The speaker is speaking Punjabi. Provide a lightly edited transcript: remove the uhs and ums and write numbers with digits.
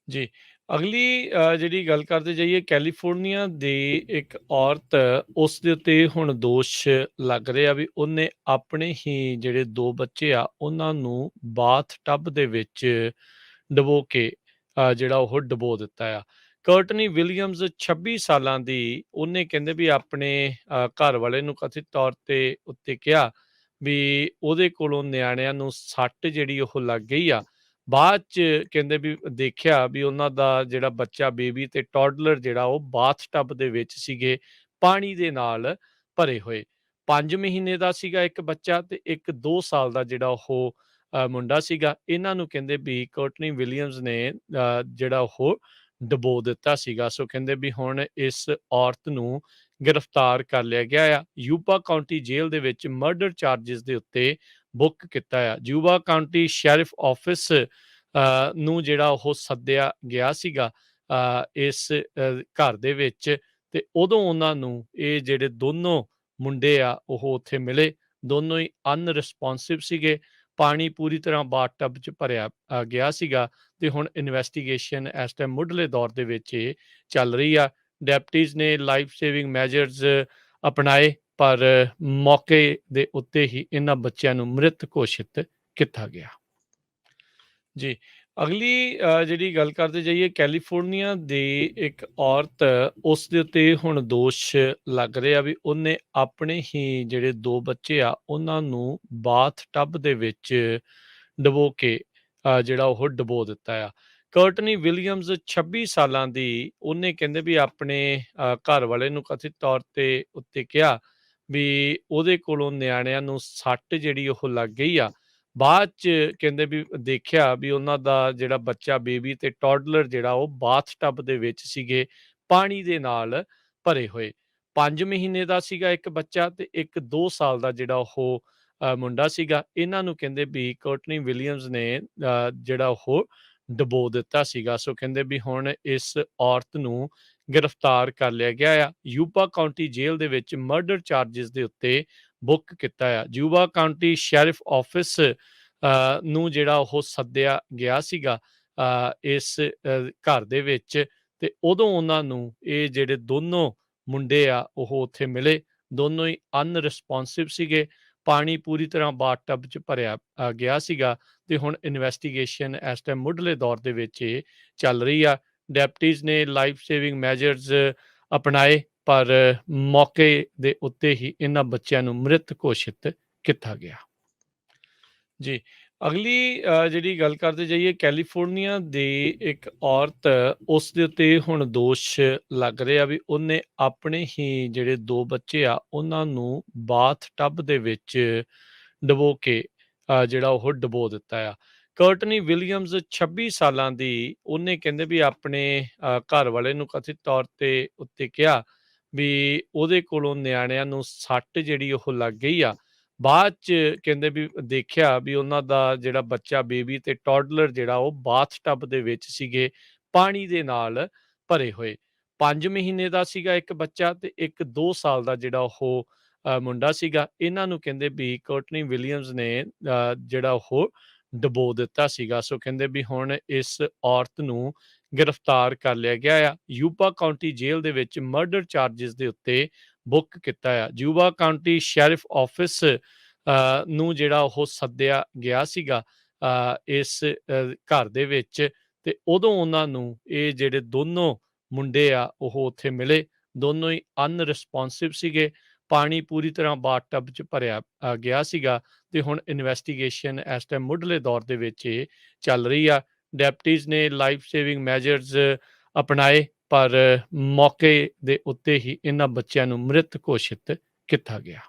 ਜੀ। ਅਗਲੀ ਜਿਹੜੀ ਗੱਲ ਕਰਦੇ ਜਾਈਏ ਕੈਲੀਫੋਰਨੀਆ ਦੀ ਇੱਕ ਔਰਤ ਉਸ ਦੇ ਉੱਤੇ ਹੁਣ ਦੋਸ਼ ਲੱਗ ਰਹੇ ਆ ਵੀ ਉਹਨੇ ਆਪਣੇ ਹੀ ਜਿਹੜੇ 2 ਬੱਚੇ ਆ ਉਹਨਾਂ ਨੂੰ ਬਾਥ ਟੱਬ ਦੇ ਵਿੱਚ ਡੁਬੋ ਕੇ ਜਿਹੜਾ ਉਹ ਡੁਬੋ ਦਿੱਤਾ ਆ। ਕਰਟਨੀ ਵਿਲੀਅਮਸ 26 ਸਾਲਾਂ ਦੀ ਉਹਨੇ ਕਹਿੰਦੇ ਵੀ ਆਪਣੇ ਘਰਵਾਲੇ ਨੂੰ ਕਥਿਤ ਤੌਰ ਤੇ ਉੱਤੇ ਕਿਹਾ ਵੀ ਉਹਦੇ ਕੋਲੋਂ ਨਿਆਣਿਆਂ ਨੂੰ ਸੱਟ ਜਿਹੜੀ ਉਹ ਲੱਗ ਗਈ ਆ। ਬਾਅਦ 'ਚ ਕਹਿੰਦੇ ਵੀ ਦੇਖਿਆ ਵੀ ਉਹਨਾਂ ਦਾ ਜਿਹੜਾ ਬੱਚਾ ਬੇਬੀ ਤੇ ਟੌਡਲਰ ਜਿਹੜਾ ਉਹ ਬਾਥ ਟੱਬ ਦੇ ਵਿੱਚ ਸੀਗੇ, ਪਾਣੀ ਦੇ ਨਾਲ ਭਰੇ ਹੋਏ। 5 ਮਹੀਨੇ ਦਾ ਸੀਗਾ ਇੱਕ ਬੱਚਾ ਤੇ ਇੱਕ 2 ਸਾਲ ਦਾ ਜਿਹੜਾ ਉਹ ਮੁੰਡਾ ਸੀਗਾ। ਇਹਨਾਂ ਨੂੰ ਕਹਿੰਦੇ ਵੀ ਕੋਰਟਨੀ ਵਿਲੀਅਮਸ ਨੇ ਜਿਹੜਾ ਉਹ ਡੁਬੋ ਦਿੱਤਾ ਸੀਗਾ। ਸੋ ਕਹਿੰਦੇ ਵੀ ਹੁਣ ਇਸ ਔਰਤ ਨੂੰ ਗ੍ਰਿਫਤਾਰ ਕਰ ਲਿਆ ਗਿਆ ਆ। ਯੂਬਾ ਕਾਉਂਟੀ ਜੇਲ੍ਹ ਦੇ ਵਿੱਚ ਮਰਡਰ ਚਾਰਜਿਸ ਦੇ ਉੱਤੇ ਬੁੱਕ ਕੀਤਾ ਆ। ਯੂਬਾ ਕਾਉਂਟੀ ਸ਼ੈਰਿਫ ਆਫਿਸ ਨੂੰ ਜਿਹੜਾ ਉਹ ਸੱਦਿਆ ਗਿਆ ਸੀਗਾ ਇਸ ਘਰ ਦੇ ਵਿੱਚ ਤੇ ਉਦੋਂ ਉਹਨਾਂ ਨੂੰ ਇਹ ਜਿਹੜੇ ਦੋਨੋਂ ਮੁੰਡੇ ਆ ਉਹ ਉੱਥੇ ਮਿਲੇ। ਦੋਨੋਂ ਹੀ ਅਨਰਿਸਪੋਂਸਿਵ ਸੀਗੇ। ਪਾਣੀ ਪੂਰੀ ਤਰ੍ਹਾਂ ਬਾਥਟਬ 'ਚ ਭਰਿਆ ਗਿਆ ਸੀਗਾ ਤੇ ਹੁਣ ਇਨਵੈਸਟੀਗੇਸ਼ਨ ਇਸ ਟਾਈਮ ਮੁੱਢਲੇ ਦੌਰ ਦੇ ਵਿੱਚ ਇਹ ਚੱਲ ਰਹੀ ਆ। ਡੈਪਟੀਜ਼ ਨੇ ਲਾਈਫ ਸੇਵਿੰਗ ਮੈਜਰਸ ਅਪਣਾਏ ਪਰ ਮੌਕੇ ਦੇ ਉੱਤੇ ਹੀ ਇਹਨਾਂ ਬੱਚਿਆਂ ਨੂੰ ਮ੍ਰਿਤ ਘੋਸ਼ਿਤ ਕੀਤਾ ਗਿਆ। ਜੀ। ਅਗਲੀ ਜਿਹੜੀ ਗੱਲ ਕਰਦੇ ਜਾਈਏ ਕੈਲੀਫੋਰਨੀਆ ਦੀ ਇੱਕ ਔਰਤ ਉਸ ਦੇ ਉੱਤੇ ਹੁਣ ਦੋਸ਼ ਲੱਗ ਰਹੇ ਆ ਵੀ ਉਹਨੇ ਆਪਣੇ ਹੀ ਜਿਹੜੇ 2 ਬੱਚੇ ਆ ਉਹਨਾਂ ਨੂੰ ਬਾਥ ਟੱਬ ਦੇ ਵਿੱਚ ਡੁਬੋ ਕੇ ਜਿਹੜਾ ਉਹ ਡੁਬੋ ਦਿੱਤਾ ਆ। ਕਰਟਨੀ ਵਿਲੀਅਮਸ 26 ਸਾਲਾਂ ਦੀ ਉਹਨੇ ਕਹਿੰਦੇ ਵੀ ਆਪਣੇ ਘਰਵਾਲੇ ਨੂੰ ਕਥਿਤ ਤੌਰ ਤੇ ਉੱਤੇ ਕਿਹਾ ਵੀ ਉਹਦੇ ਕੋਲੋਂ ਨਿਆਣਿਆਂ ਨੂੰ ਸੱਟ ਜਿਹੜੀ ਉਹ ਲੱਗ ਗਈ ਆ। ਬਾਅਦ 'ਚ ਕਹਿੰਦੇ ਵੀ ਦੇਖਿਆ ਵੀ ਉਹਨਾਂ ਦਾ ਜਿਹੜਾ ਬੱਚਾ ਬੇਬੀ ਤੇ ਟੌਡਲਰ ਜਿਹੜਾ ਉਹ ਬਾਥ ਟੱਬ ਦੇ ਵਿੱਚ ਸੀਗੇ, ਪਾਣੀ ਦੇ ਨਾਲ ਭਰੇ ਹੋਏ। 5 ਮਹੀਨੇ ਦਾ ਸੀਗਾ ਇੱਕ ਬੱਚਾ ਤੇ ਇੱਕ 2 ਸਾਲ ਦਾ ਜਿਹੜਾ ਉਹ ਮੁੰਡਾ ਸੀਗਾ। ਇਹਨਾਂ ਨੂੰ ਕਹਿੰਦੇ ਵੀ ਕੋਰਟਨੀ ਵਿਲੀਅਮਸ ਨੇ ਜਿਹੜਾ ਉਹ ਡੁਬੋ ਦਿੱਤਾ ਸੀਗਾ। ਸੋ ਕਹਿੰਦੇ ਵੀ ਹੁਣ ਇਸ ਔਰਤ ਨੂੰ ਗ੍ਰਿਫਤਾਰ ਕਰ ਲਿਆ ਗਿਆ ਆ। ਯੂਬਾ ਕਾਉਂਟੀ ਜੇਲ੍ਹ ਦੇ ਵਿੱਚ ਮਰਡਰ ਚਾਰਜਿਸ ਦੇ ਉੱਤੇ ਬੁੱਕ ਕੀਤਾ ਆ। ਯੂਬਾ ਕਾਉਂਟੀ ਸ਼ੈਰਿਫ ਆਫਿਸ ਨੂੰ ਜਿਹੜਾ ਉਹ ਸੱਦਿਆ ਗਿਆ ਸੀਗਾ ਇਸ ਘਰ ਦੇ ਵਿੱਚ ਤੇ ਉਦੋਂ ਉਹਨਾਂ ਨੂੰ ਇਹ ਜਿਹੜੇ ਦੋਨੋਂ ਮੁੰਡੇ ਆ ਉਹ ਉੱਥੇ ਮਿਲੇ। ਦੋਨੋਂ ਹੀ ਅਨਰਿਸਪੋਂਸਿਵ ਸੀਗੇ। ਪਾਣੀ ਪੂਰੀ ਤਰ੍ਹਾਂ ਬਾਥਟਬ 'ਚ ਭਰਿਆ ਗਿਆ ਸੀਗਾ ਤੇ ਹੁਣ ਇਨਵੈਸਟੀਗੇਸ਼ਨ ਇਸ ਟਾਈਮ ਮੁੱਢਲੇ ਦੌਰ ਦੇ ਵਿੱਚ ਇਹ ਚੱਲ ਰਹੀ ਆ। ਡੈਪਟੀਜ਼ ਨੇ ਲਾਈਫ ਸੇਵਿੰਗ ਮੈਜਰਸ ਅਪਣਾਏ ਪਰ ਮੌਕੇ ਦੇ ਉੱਤੇ ਹੀ ਇਹਨਾਂ ਬੱਚਿਆਂ ਨੂੰ ਮ੍ਰਿਤ ਘੋਸ਼ਿਤ ਕੀਤਾ ਗਿਆ। ਜੀ। ਅਗਲੀ ਜਿਹੜੀ ਗੱਲ ਕਰਦੇ ਜਾਈਏ ਕੈਲੀਫੋਰਨੀਆ ਦੀ ਇੱਕ ਔਰਤ ਉਸ ਦੇ ਉੱਤੇ ਹੁਣ ਦੋਸ਼ ਲੱਗ ਰਹੇ ਆ ਵੀ ਉਹਨੇ ਆਪਣੇ ਹੀ ਜਿਹੜੇ 2 ਬੱਚੇ ਆ ਉਹਨਾਂ ਨੂੰ ਬਾਥ ਟੱਬ ਦੇ ਵਿੱਚ ਡੁਬੋ ਕੇ ਜਿਹੜਾ ਉਹ ਡੁਬੋ ਦਿੱਤਾ ਆ। ਕਰਟਨੀ ਵਿਲੀਅਮਸ 26 ਸਾਲਾਂ ਦੀ ਉਹਨੇ ਕਹਿੰਦੇ ਵੀ ਆਪਣੇ ਘਰਵਾਲੇ ਨੂੰ ਕਥਿਤ ਤੌਰ ਤੇ ਉੱਤੇ ਕਿਹਾ ਵੀ ਉਹਦੇ ਕੋਲੋਂ ਨਿਆਣਿਆਂ ਨੂੰ ਸੱਟ ਜਿਹੜੀ ਉਹ ਲੱਗ ਗਈ ਆ। ਬਾਅਦ 'ਚ ਕਹਿੰਦੇ ਵੀ ਦੇਖਿਆ ਵੀ ਉਹਨਾਂ ਦਾ ਜਿਹੜਾ ਬੱਚਾ ਬੇਬੀ ਤੇ ਟੌਡਲਰ ਜਿਹੜਾ ਉਹ ਬਾਥ ਟੱਬ ਦੇ ਵਿੱਚ ਸੀਗੇ, ਪਾਣੀ ਦੇ ਨਾਲ ਭਰੇ ਹੋਏ। 5 ਮਹੀਨੇ ਦਾ ਸੀਗਾ ਇੱਕ ਬੱਚਾ ਤੇ ਇੱਕ 2 ਸਾਲ ਦਾ ਜਿਹੜਾ ਉਹ ਮੁੰਡਾ ਸੀਗਾ। ਇਹਨਾਂ ਨੂੰ ਕਹਿੰਦੇ ਵੀ ਕੋਰਟਨੀ ਵਿਲੀਅਮਸ ਨੇ ਜਿਹੜਾ ਉਹ ਡੁਬੋ ਦਿੱਤਾ ਸੀਗਾ। ਸੋ ਕਹਿੰਦੇ ਵੀ ਹੁਣ ਇਸ ਔਰਤ ਨੂੰ ਗ੍ਰਿਫਤਾਰ ਕਰ ਲਿਆ ਗਿਆ ਆ। ਯੂਬਾ ਕਾਉਂਟੀ ਜੇਲ੍ਹ ਦੇ ਵਿੱਚ ਮਰਡਰ ਚਾਰਜਿਸ ਦੇ ਉੱਤੇ ਬੁੱਕ ਕੀਤਾ ਆ। ਯੂਬਾ ਕਾਉਂਟੀ ਸ਼ੈਰਿਫ ਆਫਿਸ ਨੂੰ ਜਿਹੜਾ ਉਹ ਸੱਦਿਆ ਗਿਆ ਸੀਗਾ ਇਸ ਘਰ ਦੇ ਵਿੱਚ ਤੇ ਉਦੋਂ ਉਹਨਾਂ ਨੂੰ ਇਹ ਜਿਹੜੇ ਦੋਨੋਂ ਮੁੰਡੇ ਆ ਉਹ ਉੱਥੇ ਮਿਲੇ। ਦੋਨੋਂ ਹੀ ਅਨਰਿਸਪੋਂਸਿਵ ਸੀਗੇ। ਪਾਣੀ ਪੂਰੀ ਤਰ੍ਹਾਂ ਬਾਥਟਬ 'ਚ ਭਰਿਆ ਗਿਆ ਸੀਗਾ ਤੇ ਹੁਣ ਇਨਵੈਸਟੀਗੇਸ਼ਨ ਇਸ ਟਾਈਮ ਮੁੱਢਲੇ ਦੌਰ ਦੇ ਵਿੱਚ ਇਹ ਚੱਲ ਰਹੀ ਆ। ਡੈਪਟੀਜ਼ ਨੇ ਲਾਈਫ ਸੇਵਿੰਗ ਮੈਜਰਸ ਅਪਣਾਏ ਪਰ ਮੌਕੇ ਦੇ ਉੱਤੇ ਹੀ ਇਹਨਾਂ ਬੱਚਿਆਂ ਨੂੰ ਮ੍ਰਿਤ ਘੋਸ਼ਿਤ ਕੀਤਾ ਗਿਆ।